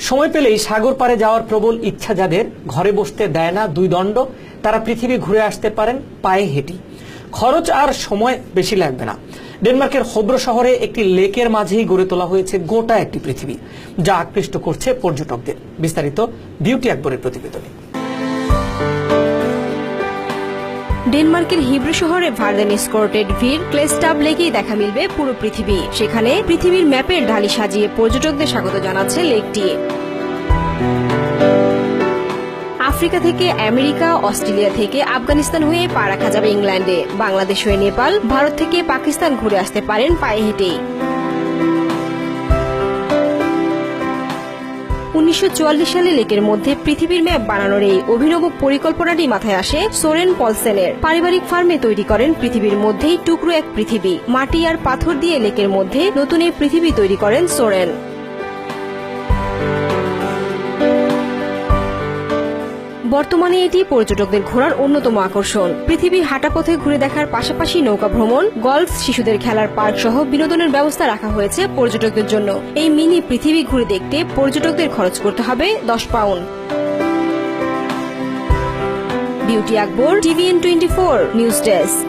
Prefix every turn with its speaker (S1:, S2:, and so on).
S1: সময় পেলেই সাগর পাড়ে যাওয়ার প্রবল ইচ্ছা যাদের, ঘরে বসতে দেয় না দুই দণ্ড, তারা পৃথিবী ঘুরে আসতে পারেন পায়ে হেঁটে। খরচ আর সময় বেশি লাগবে না। ডেনমার্কের হোব্রো শহরে একটি লেকের মাঝেই গড়ে তোলা হয়েছে গোটা একটি পৃথিবী, যা আকৃষ্ট করছে পর্যটকদের। বিস্তারিত বিউটি আকবরের প্রতিবেদনে।
S2: ডেনমার্কের হিব্রু শহরে ভার্দেন স্কর্টেড ভির ক্লেস্টাব লেকেই দেখা মিলবে পুরো পৃথিবী। সেখানে পৃথিবীর ম্যাপের ঢালি সাজিয়ে পর্যটকদের স্বাগত জানাচ্ছে লেকটি। আফ্রিকা থেকে আমেরিকা, অস্ট্রেলিয়া থেকে আফগানিস্তান হয়ে পা রাখা যাবে ইংল্যান্ডে, বাংলাদেশ হয়ে নেপাল, ভারত থেকে পাকিস্তান ঘুরে আসতে পারেন পায়ে হেঁটেই। 1944 সালে লেকের মধ্যে পৃথিবীর ম্যাপ বানানোর এই অভিনব পরিকল্পনাটি মাথায় আসে সোরেন পলসেনের। পারিবারিক ফার্মে তৈরি করেন পৃথিবীর মধ্যেই টুকরো এক পৃথিবী। মাটি আর পাথর দিয়ে লেকের মধ্যে নতুন এই পৃথিবী তৈরি করেন সোরেন। বর্তমানে এটি পর্যটকদের ঘোরার অন্যতম আকর্ষণ। পৃথিবী হাঁটা পথে ঘুরে দেখার পাশাপাশি নৌকা ভ্রমণ, গলফ, শিশুদের খেলার পার্ক সহ বিনোদনের ব্যবস্থা রাখা হয়েছে পর্যটকদের জন্য। এই মিনি পৃথিবী ঘুরে দেখতে পর্যটকদের খরচ করতে হবে 10 পাউন্ড। বিউটি আকবর, TVN24 নিউজ ডেস্ক।